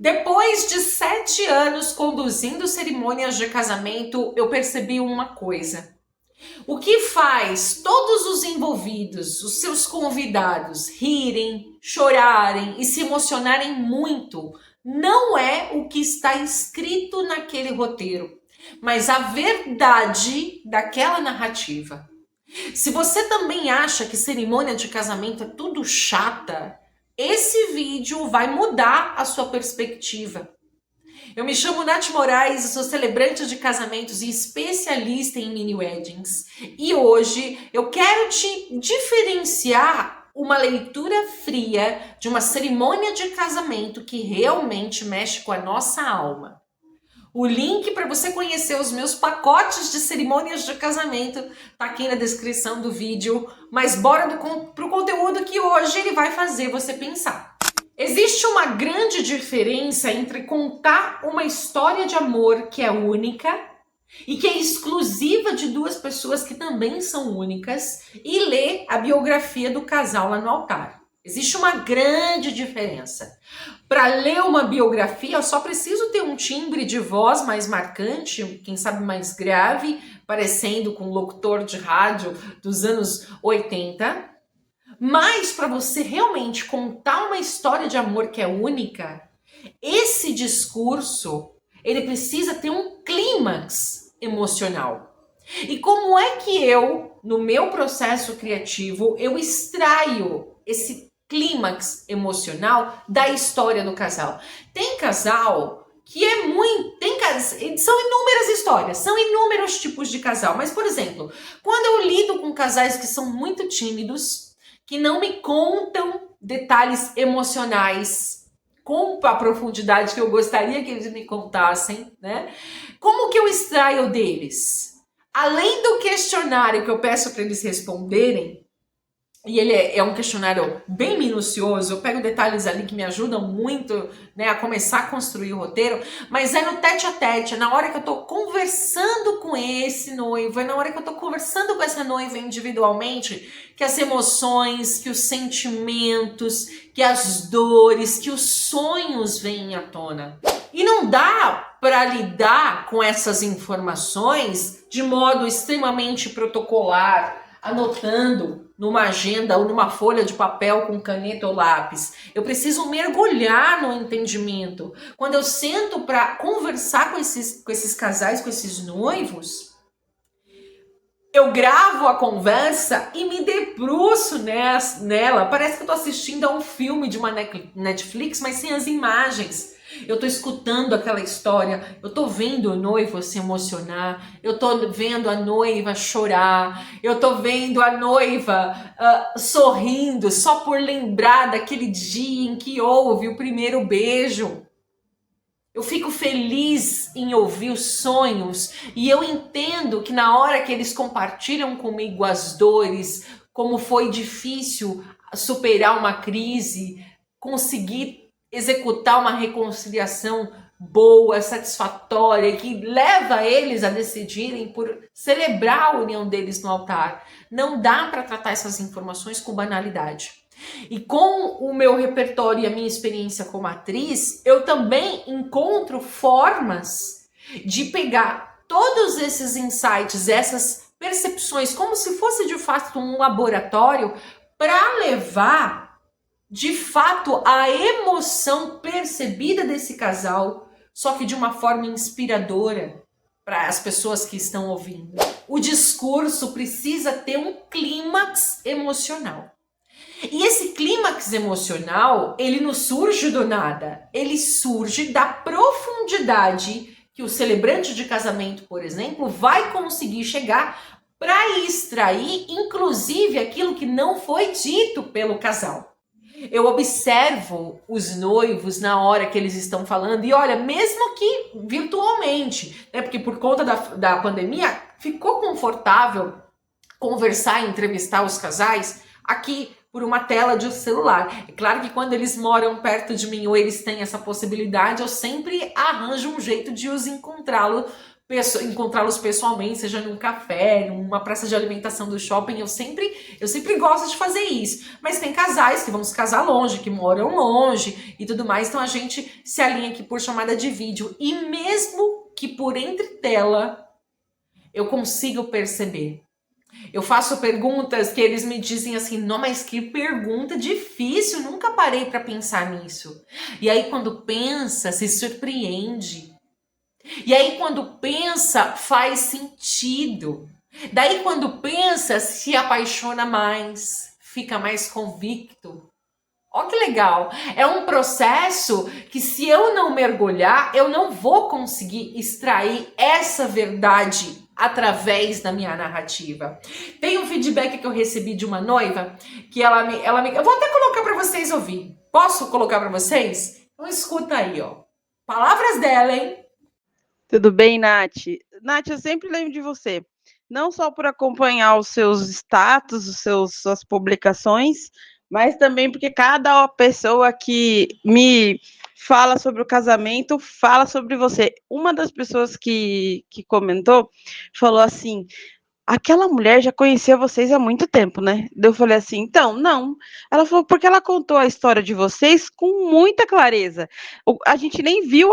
Depois de 7 anos conduzindo cerimônias de casamento, eu percebi uma coisa. O que faz todos os envolvidos, os seus convidados, rirem, chorarem e se emocionarem muito, não é o que está escrito naquele roteiro, mas a verdade daquela narrativa. Se você também acha que cerimônia de casamento é tudo chata, esse vídeo vai mudar a sua perspectiva. Eu me chamo Nath Moraes, eu sou celebrante de casamentos e especialista em mini weddings. E hoje eu quero te diferenciar uma leitura fria de uma cerimônia de casamento que realmente mexe com a nossa alma. O link para você conhecer os meus pacotes de cerimônias de casamento tá aqui na descrição do vídeo, mas bora pro conteúdo que hoje ele vai fazer você pensar. Existe uma grande diferença entre contar uma história de amor que é única e que é exclusiva de duas pessoas que também são únicas e ler a biografia do casal lá no altar. Existe uma grande diferença. Para ler uma biografia, eu só preciso ter um timbre de voz mais marcante, quem sabe mais grave, parecendo com um locutor de rádio dos anos 80. Mas para você realmente contar uma história de amor que é única, esse discurso, ele precisa ter um clímax emocional. E como é que eu, no meu processo criativo, eu extraio esse clímax emocional da história do casal? Tem casal que é muito... São inúmeras histórias, são inúmeros tipos de casal. Mas, por exemplo, quando eu lido com casais que são muito tímidos, que não me contam detalhes emocionais com a profundidade que eu gostaria que eles me contassem, né? Como que eu extraio deles? Além do questionário que eu peço para eles responderem, e ele é um questionário bem minucioso, eu pego detalhes ali que me ajudam muito, né, a começar a construir o roteiro, mas é no tete a tete, é na hora que eu tô conversando com esse noivo, é na hora que eu tô conversando com essa noiva individualmente, que as emoções, que os sentimentos, que as dores, que os sonhos vêm à tona. E não dá para lidar com essas informações de modo extremamente protocolar, anotando numa agenda ou numa folha de papel com caneta ou lápis. Eu preciso mergulhar no entendimento. Quando eu sento para conversar com esses casais, com esses noivos, eu gravo a conversa e me debruço nela. Parece que eu tô assistindo a um filme de uma Netflix, mas sem as imagens. Eu tô escutando aquela história, eu tô vendo o noivo se emocionar, eu tô vendo a noiva chorar, eu tô vendo a noiva sorrindo só por lembrar daquele dia em que houve o primeiro beijo. Eu fico feliz em ouvir os sonhos e eu entendo que na hora que eles compartilham comigo as dores, como foi difícil superar uma crise, conseguir executar uma reconciliação boa, satisfatória, que leva eles a decidirem por celebrar a união deles no altar. Não dá para tratar essas informações com banalidade. E com o meu repertório e a minha experiência como atriz, eu também encontro formas de pegar todos esses insights, essas percepções, como se fosse de fato um laboratório, para levar de fato a emoção percebida desse casal, só que de uma forma inspiradora para as pessoas que estão ouvindo. O discurso precisa ter um clímax emocional. E esse clímax emocional, ele não surge do nada, ele surge da profundidade que o celebrante de casamento, por exemplo, vai conseguir chegar para extrair, inclusive, aquilo que não foi dito pelo casal. Eu observo os noivos na hora que eles estão falando e olha, mesmo que virtualmente, né, porque por conta da pandemia ficou confortável conversar e entrevistar os casais aqui por uma tela de celular. É claro que quando eles moram perto de mim ou eles têm essa possibilidade, eu sempre arranjo um jeito de os encontrá-lo encontrá-los pessoalmente, seja num café, numa praça de alimentação do shopping, eu sempre gosto de fazer isso. Mas tem casais que vão se casar longe, que moram longe e tudo mais, então a gente se alinha aqui por chamada de vídeo. E mesmo que por entre tela, eu consigo perceber. Eu faço perguntas que eles me dizem assim, não, mas que pergunta difícil, nunca parei para pensar nisso. E aí quando pensa, se surpreende. E aí quando pensa, faz sentido. Daí quando pensa, se apaixona mais, fica mais convicto. Ó que legal, é um processo que se eu não mergulhar, eu não vou conseguir extrair essa verdade através da minha narrativa. Tem um feedback que eu recebi de uma noiva, que eu vou até colocar para vocês ouvir. Posso colocar para vocês? Então escuta aí, ó. Palavras dela, hein? Tudo bem, Nath? Nath, eu sempre lembro de você. Não só por acompanhar os seus status, suas publicações, mas também porque cada pessoa que me fala sobre o casamento fala sobre você. Uma das pessoas que comentou falou assim: aquela mulher já conhecia vocês há muito tempo, né? Eu falei assim, então, não. Ela falou, porque ela contou a história de vocês com muita clareza. A gente nem viu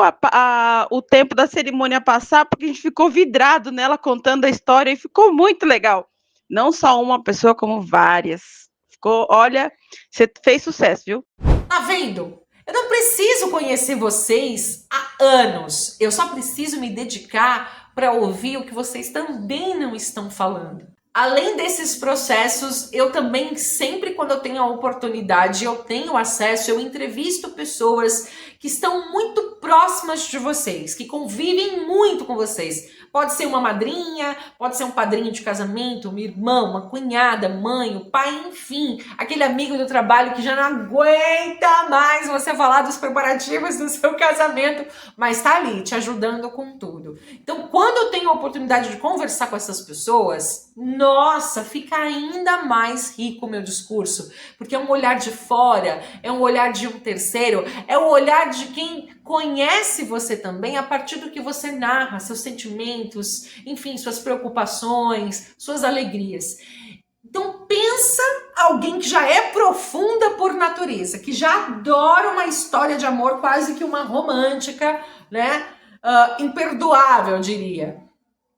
o tempo da cerimônia passar, porque a gente ficou vidrado nela contando a história e ficou muito legal. Não só uma pessoa, como várias. Ficou, olha, você fez sucesso, viu? Tá vendo? Eu não preciso conhecer vocês há anos. Eu só preciso me dedicar para ouvir o que vocês também não estão falando. Além desses processos, eu também sempre quando eu tenho a oportunidade, eu tenho acesso, eu entrevisto pessoas que estão muito próximas de vocês, que convivem muito com vocês. Pode ser uma madrinha, pode ser um padrinho de casamento, uma irmã, uma cunhada, mãe, o pai, enfim, aquele amigo do trabalho que já não aguenta mais você falar dos preparativos do seu casamento, mas tá ali te ajudando com tudo. Então, quando eu tenho a oportunidade de conversar com essas pessoas, nossa, fica ainda mais rico o meu discurso, porque é um olhar de fora, é um olhar de um terceiro, é o olhar de quem conhece você também a partir do que você narra, seus sentimentos, enfim, suas preocupações, suas alegrias. Então pensa alguém que já é profunda por natureza, que já adora uma história de amor quase que uma romântica, né? Imperdoável, eu diria.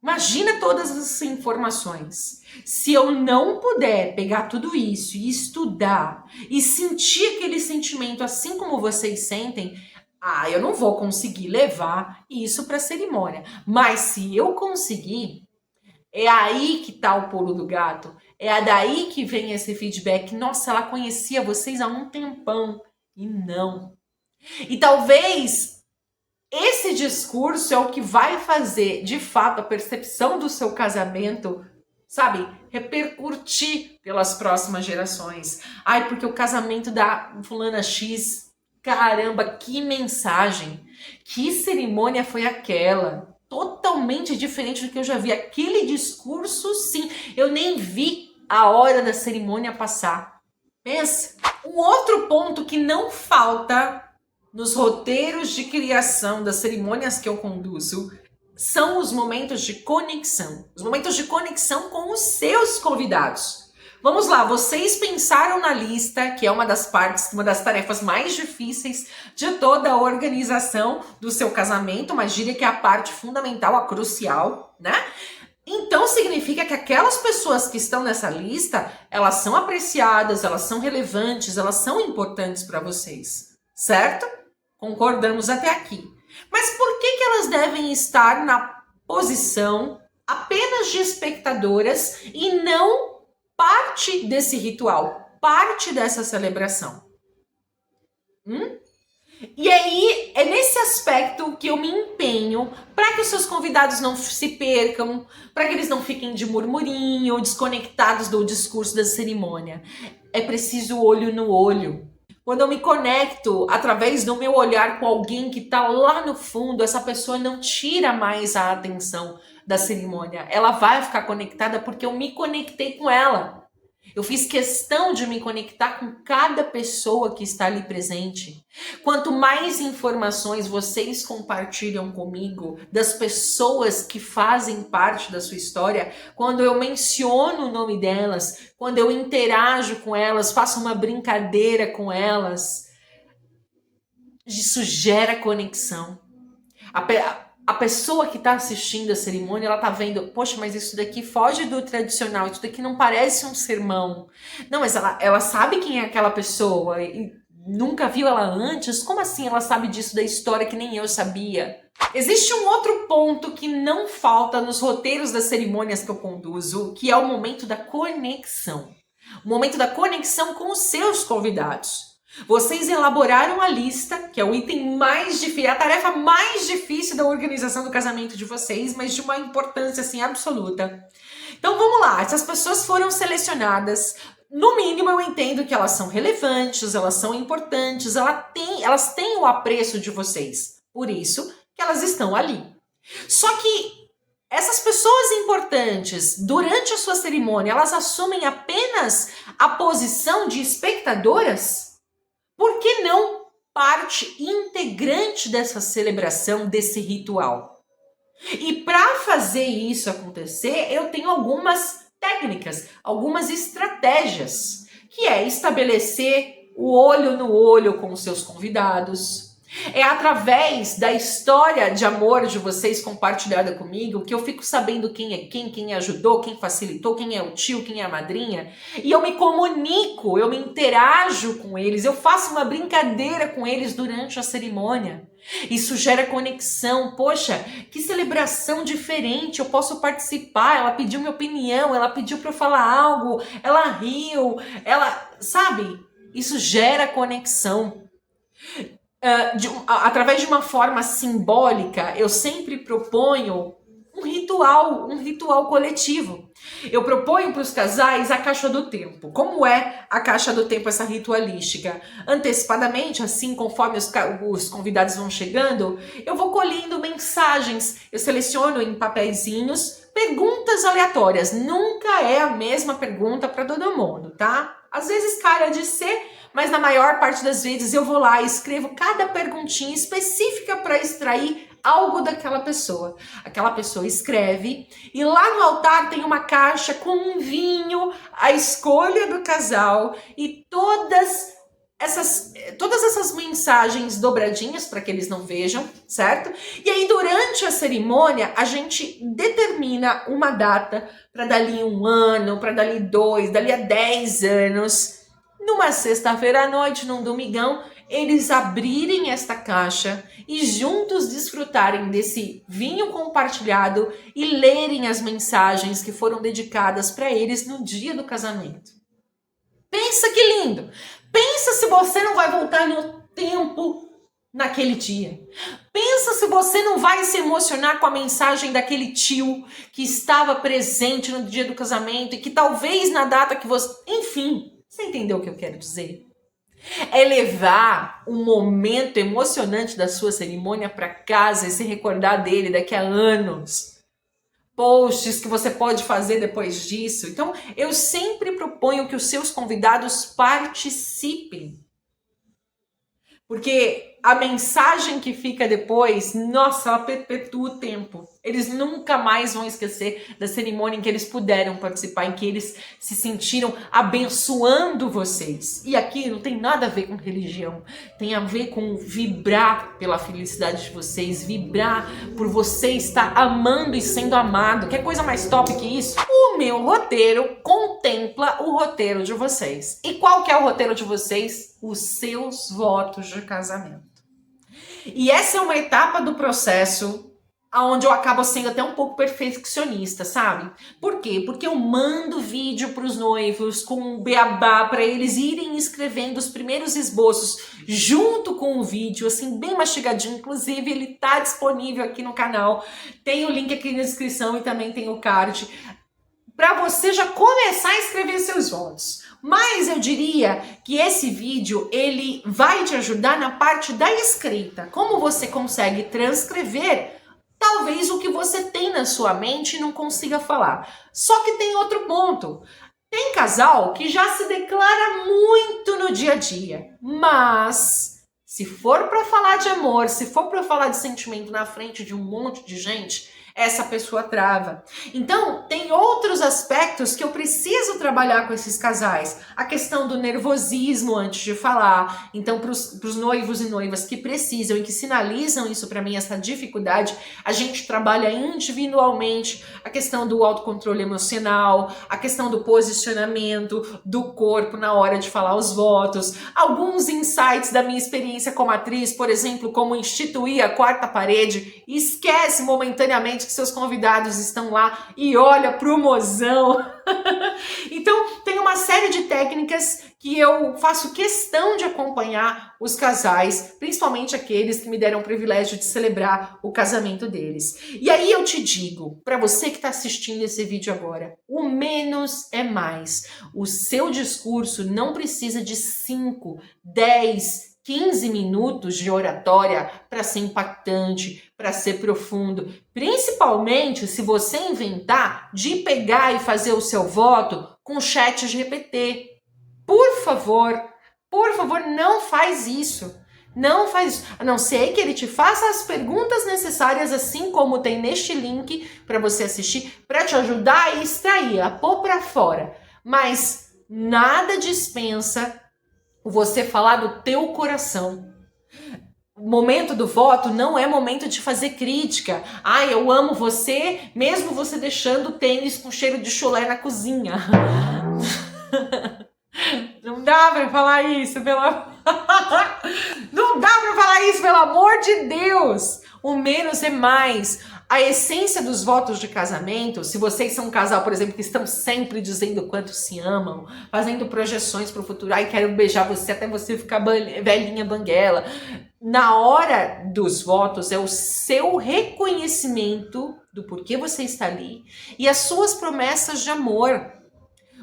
Imagina todas essas informações. Se eu não puder pegar tudo isso e estudar e sentir aquele sentimento assim como vocês sentem, eu não vou conseguir levar isso para a cerimônia. Mas se eu conseguir, é aí que tá o pulo do gato. É daí que vem esse feedback. Nossa, ela conhecia vocês há um tempão. E não. E talvez esse discurso é o que vai fazer, de fato, a percepção do seu casamento, sabe, repercutir pelas próximas gerações. Ai, porque o casamento da fulana X, caramba, que mensagem, que cerimônia foi aquela? Totalmente diferente do que eu já vi. Aquele discurso, sim, eu nem vi a hora da cerimônia passar. Pensa. Um outro ponto que não falta nos roteiros de criação das cerimônias que eu conduzo são os momentos de conexão. Os momentos de conexão com os seus convidados. Vamos lá, vocês pensaram na lista, que é uma das tarefas mais difíceis de toda a organização do seu casamento, mas diria que é a parte fundamental, a crucial, né? Então significa que aquelas pessoas que estão nessa lista, elas são apreciadas, elas são relevantes, elas são importantes para vocês, certo? Concordamos até aqui. Mas por que elas devem estar na posição apenas de espectadoras e não parte desse ritual, parte dessa celebração? E aí, é nesse aspecto que eu me empenho para que os seus convidados não se percam, para que eles não fiquem de murmurinho, desconectados do discurso da cerimônia. É preciso olho no olho. Quando eu me conecto através do meu olhar com alguém que está lá no fundo, essa pessoa não tira mais a atenção da cerimônia. Ela vai ficar conectada porque eu me conectei com ela. Eu fiz questão de me conectar com cada pessoa que está ali presente. Quanto mais informações vocês compartilham comigo, das pessoas que fazem parte da sua história, quando eu menciono o nome delas, quando eu interajo com elas, faço uma brincadeira com elas, isso gera conexão. A pessoa que está assistindo a cerimônia, ela está vendo, poxa, mas isso daqui foge do tradicional, isso daqui não parece um sermão. Não, mas ela sabe quem é aquela pessoa e nunca viu ela antes? Como assim ela sabe disso da história que nem eu sabia? Existe um outro ponto que não falta nos roteiros das cerimônias que eu conduzo, que é o momento da conexão. O momento da conexão com os seus convidados. Vocês elaboraram a lista, que é o item mais difícil, a tarefa mais difícil da organização do casamento de vocês, mas de uma importância assim absoluta. Então vamos lá, essas pessoas foram selecionadas. No mínimo eu entendo que elas são relevantes, elas são importantes, elas têm o apreço de vocês. Por isso que elas estão ali. Só que essas pessoas importantes, durante a sua cerimônia, elas assumem apenas a posição de espectadoras? Por que não parte integrante dessa celebração, desse ritual? E para fazer isso acontecer, eu tenho algumas técnicas, algumas estratégias, que é estabelecer o olho no olho com os seus convidados. É através da história de amor de vocês compartilhada comigo que eu fico sabendo quem ajudou, quem facilitou, quem é o tio, quem é a madrinha. E eu me comunico, eu me interajo com eles, eu faço uma brincadeira com eles durante a cerimônia. Isso gera conexão. Poxa, que celebração diferente, eu posso participar. Ela pediu minha opinião, ela pediu para eu falar algo, ela riu, sabe? Isso gera conexão. Através de uma forma simbólica, eu sempre proponho um ritual coletivo. Eu proponho para os casais a caixa do tempo. Como é a caixa do tempo, essa ritualística? Antecipadamente, assim, conforme os convidados vão chegando, eu vou colhendo mensagens. Eu seleciono em papeizinhos perguntas aleatórias. Nunca é a mesma pergunta para todo mundo, tá? Às vezes calha de ser, mas na maior parte das vezes eu vou lá e escrevo cada perguntinha específica para extrair algo daquela pessoa. Aquela pessoa escreve e lá no altar tem uma caixa com um vinho, a escolha do casal e todas essas mensagens dobradinhas para que eles não vejam, certo? E aí durante a cerimônia a gente determina uma data para dali 1 ano, para dali 2, dali a 10 anos. Numa sexta-feira à noite, num domingão, eles abrirem esta caixa e juntos desfrutarem desse vinho compartilhado e lerem as mensagens que foram dedicadas para eles no dia do casamento. Pensa que lindo! Pensa se você não vai voltar no tempo naquele dia. Pensa se você não vai se emocionar com a mensagem daquele tio que estava presente no dia do casamento e que talvez na data que você... Enfim... Você entendeu o que eu quero dizer? É levar um momento emocionante da sua cerimônia para casa e se recordar dele daqui a anos. Posts que você pode fazer depois disso. Então, eu sempre proponho que os seus convidados participem. Porque a mensagem que fica depois, nossa, ela perpetua o tempo. Eles nunca mais vão esquecer da cerimônia em que eles puderam participar, em que eles se sentiram abençoando vocês. E aqui não tem nada a ver com religião, tem a ver com vibrar pela felicidade de vocês, vibrar por você estar amando e sendo amado. Quer coisa mais top que isso? O meu roteiro contempla o roteiro de vocês. E qual que é o roteiro de vocês? Os seus votos de casamento. E essa é uma etapa do processo onde eu acabo sendo até um pouco perfeccionista, sabe? Por quê? Porque eu mando vídeo para os noivos com um beabá para eles irem escrevendo os primeiros esboços junto com o vídeo, assim, bem mastigadinho. Inclusive, ele tá disponível aqui no canal. Tem o link aqui na descrição e também tem o card para você já começar a escrever seus votos. Mas eu diria que esse vídeo, ele vai te ajudar na parte da escrita. Como você consegue transcrever, talvez o que você tem na sua mente e não consiga falar. Só que tem outro ponto. Tem casal que já se declara muito no dia a dia, mas se for para falar de amor, se for para falar de sentimento na frente de um monte de gente, essa pessoa trava. Então, tem outros aspectos que eu preciso trabalhar com esses casais. A questão do nervosismo antes de falar. Então, para os noivos e noivas que precisam e que sinalizam isso para mim, essa dificuldade, a gente trabalha individualmente a questão do autocontrole emocional, a questão do posicionamento do corpo na hora de falar os votos, alguns insights da minha experiência como atriz, por exemplo, como instituir a quarta parede. Esquece momentaneamente que seus convidados estão lá e olha pro mozão. Então, tem uma série de técnicas que eu faço questão de acompanhar os casais, principalmente aqueles que me deram o privilégio de celebrar o casamento deles. E aí eu te digo, para você que está assistindo esse vídeo agora, o menos é mais. O seu discurso não precisa de 5, 10, 15 minutos de oratória para ser impactante, para ser profundo. Principalmente se você inventar de pegar e fazer o seu voto com chat GPT. Por favor, não faz isso. Não faz isso. A não ser que ele te faça as perguntas necessárias, assim como tem neste link para você assistir, para te ajudar a extrair, a pôr para fora. Mas nada dispensa você falar do teu coração. O momento do voto não é momento de fazer crítica. Ah, eu amo você, mesmo você deixando o tênis com cheiro de chulé na cozinha. Não dá pra falar isso, Não dá pra falar isso, pelo amor de Deus! O menos é mais. A essência dos votos de casamento, se vocês são um casal, por exemplo, que estão sempre dizendo o quanto se amam, fazendo projeções para o futuro, ai, quero beijar você até você ficar velhinha banguela. Na hora dos votos é o seu reconhecimento do porquê você está ali e as suas promessas de amor.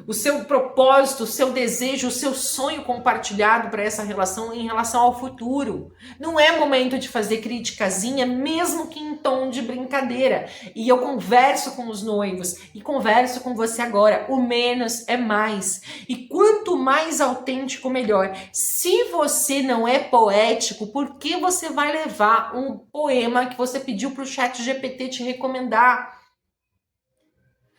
O seu propósito, o seu desejo, o seu sonho compartilhado para essa relação em relação ao futuro. Não é momento de fazer criticazinha, mesmo que em tom de brincadeira. E eu converso com os noivos e converso com você agora. O menos é mais. E quanto mais autêntico, melhor. Se você não é poético, por que você vai levar um poema que você pediu para o chat GPT te recomendar?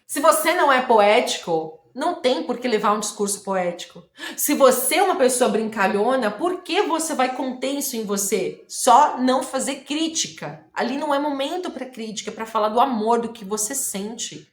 Se você não é poético, não tem por que levar um discurso poético. Se você é uma pessoa brincalhona, por que você vai conter isso em você? Só não fazer crítica. Ali não é momento para crítica, é para falar do amor, do que você sente.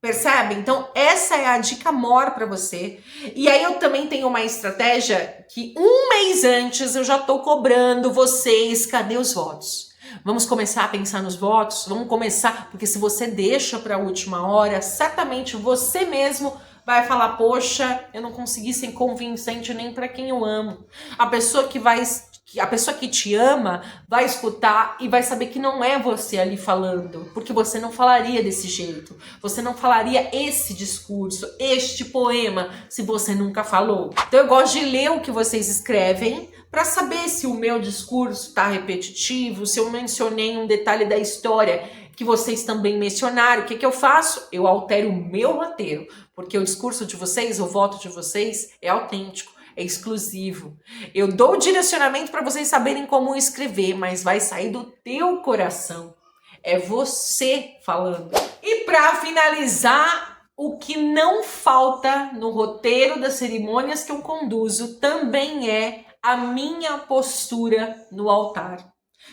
Percebe? Então, essa é a dica maior para você. E aí eu também tenho uma estratégia que um mês antes eu já tô cobrando vocês, cadê os votos? Vamos começar a pensar nos votos? Vamos começar, porque se você deixa para a última hora, certamente você mesmo vai falar, poxa, eu não consegui ser convincente nem para quem eu amo. A pessoa que te ama vai escutar e vai saber que não é você ali falando, porque você não falaria desse jeito, você não falaria esse discurso, este poema, se você nunca falou. Então eu gosto de ler o que vocês escrevem, para saber se o meu discurso está repetitivo, se eu mencionei um detalhe da história que vocês também mencionaram. O que eu faço? Eu altero o meu roteiro, porque o discurso de vocês, o voto de vocês é autêntico, é exclusivo. Eu dou o direcionamento para vocês saberem como escrever, mas vai sair do teu coração. É você falando. E para finalizar, o que não falta no roteiro das cerimônias que eu conduzo também é a minha postura no altar.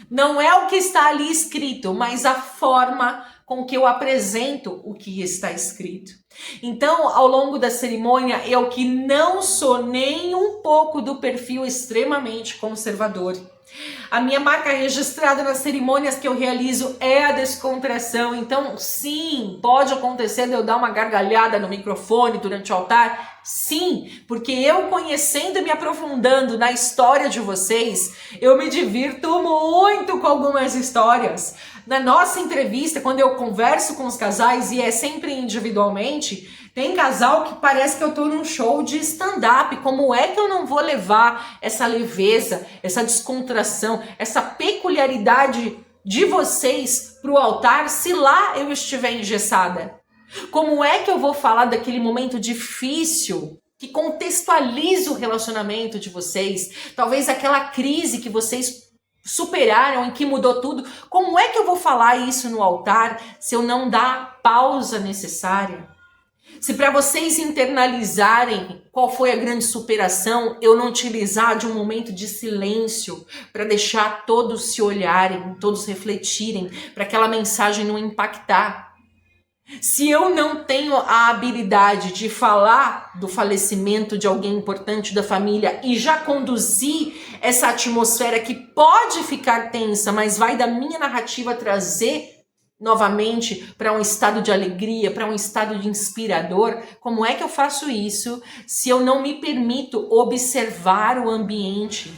Não é o que está ali escrito, mas a forma com que eu apresento o que está escrito. Então, ao longo da cerimônia, eu que não sou nem um pouco do perfil extremamente conservador. A minha marca registrada nas cerimônias que eu realizo é a descontração. Então, sim, pode acontecer de eu dar uma gargalhada no microfone durante o altar. Sim, porque eu conhecendo e me aprofundando na história de vocês, eu me divirto muito com algumas histórias. Na nossa entrevista, quando eu converso com os casais, e é sempre individualmente, tem casal que parece que eu tô num show de stand-up. Como é que eu não vou levar essa leveza, essa descontração, essa peculiaridade de vocês pro altar se lá eu estiver engessada? Como é que eu vou falar daquele momento difícil que contextualiza o relacionamento de vocês? Talvez aquela crise que vocês superaram e que mudou tudo. Como é que eu vou falar isso no altar se eu não dar a pausa necessária? Se para vocês internalizarem qual foi a grande superação, eu não utilizar de um momento de silêncio para deixar todos se olharem, todos refletirem, para aquela mensagem não impactar. Se eu não tenho a habilidade de falar do falecimento de alguém importante da família e já conduzir essa atmosfera que pode ficar tensa, mas vai da minha narrativa trazer novamente para um estado de alegria, para um estado de inspirador, como é que eu faço isso se eu não me permito observar o ambiente?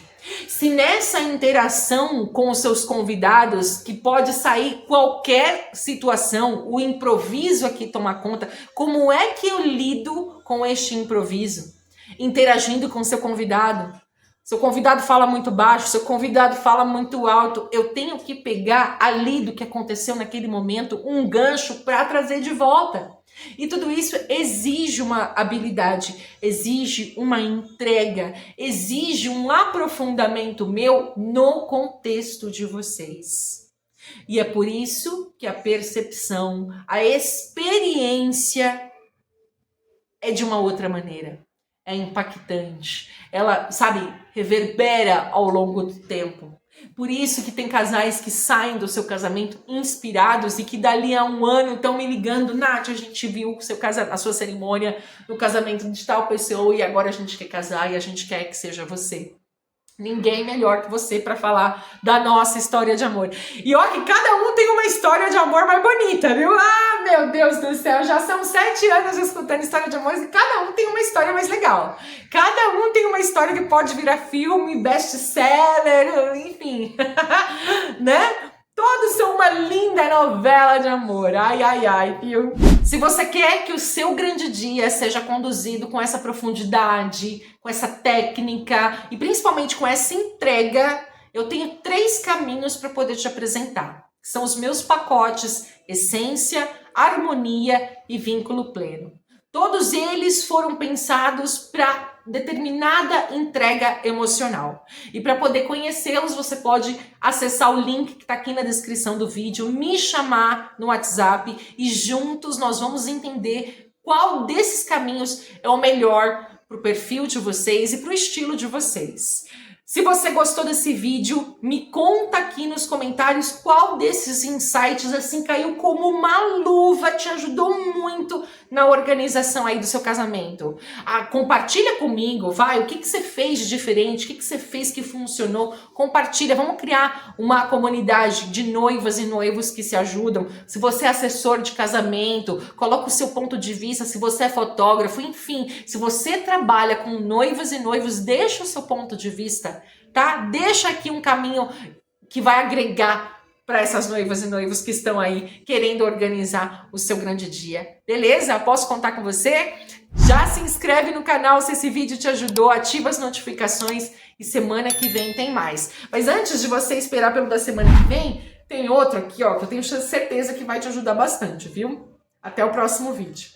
Se nessa interação com os seus convidados, que pode sair qualquer situação, o improviso aqui toma conta, como é que eu lido com este improviso? Interagindo com seu convidado. Seu convidado fala muito baixo, seu convidado fala muito alto. Eu tenho que pegar ali do que aconteceu naquele momento um gancho para trazer de volta. E tudo isso exige uma habilidade, exige uma entrega, exige um aprofundamento meu no contexto de vocês. E é por isso que a percepção, a experiência é de uma outra maneira. É impactante. Ela, sabe, reverbera ao longo do tempo. Por isso que tem casais que saem do seu casamento inspirados e que dali a um ano estão me ligando: Nath, a gente viu a sua cerimônia no casamento de tal pessoa e agora a gente quer casar e a gente quer que seja você. Ninguém melhor que você para falar da nossa história de amor. E ó que cada um tem uma história de amor mais bonita, viu? Ah, meu Deus do céu, já são 7 anos escutando história de amor e cada um tem uma história mais legal. Cada um tem uma história que pode virar filme, best-seller, enfim, né? Todos são uma linda novela de amor. Ai, ai, ai, viu? Se você quer que o seu grande dia seja conduzido com essa profundidade, com essa técnica e principalmente com essa entrega, eu tenho 3 caminhos para poder te apresentar. São os meus pacotes: essência, harmonia e vínculo pleno. Todos eles foram pensados para determinada entrega emocional. E para poder conhecê-los, você pode acessar o link que está aqui na descrição do vídeo, me chamar no WhatsApp e juntos nós vamos entender qual desses caminhos é o melhor para o perfil de vocês e para o estilo de vocês. Se você gostou desse vídeo, me conta aqui nos comentários qual desses insights assim caiu como uma luva, te ajudou muito na organização aí do seu casamento. Compartilha comigo, vai, o que você fez de diferente, o que você fez que funcionou, compartilha, vamos criar uma comunidade de noivas e noivos que se ajudam. Se você é assessor de casamento, coloca o seu ponto de vista, se você é fotógrafo, enfim, se você trabalha com noivas e noivos, deixa o seu ponto de vista, tá? Deixa aqui um caminho que vai agregar para essas noivas e noivos que estão aí querendo organizar o seu grande dia. Beleza? Posso contar com você? Já se inscreve no canal se esse vídeo te ajudou, ativa as notificações e semana que vem tem mais. Mas antes de você esperar pelo da semana que vem, tem outro aqui, ó, que eu tenho certeza que vai te ajudar bastante, viu? Até o próximo vídeo.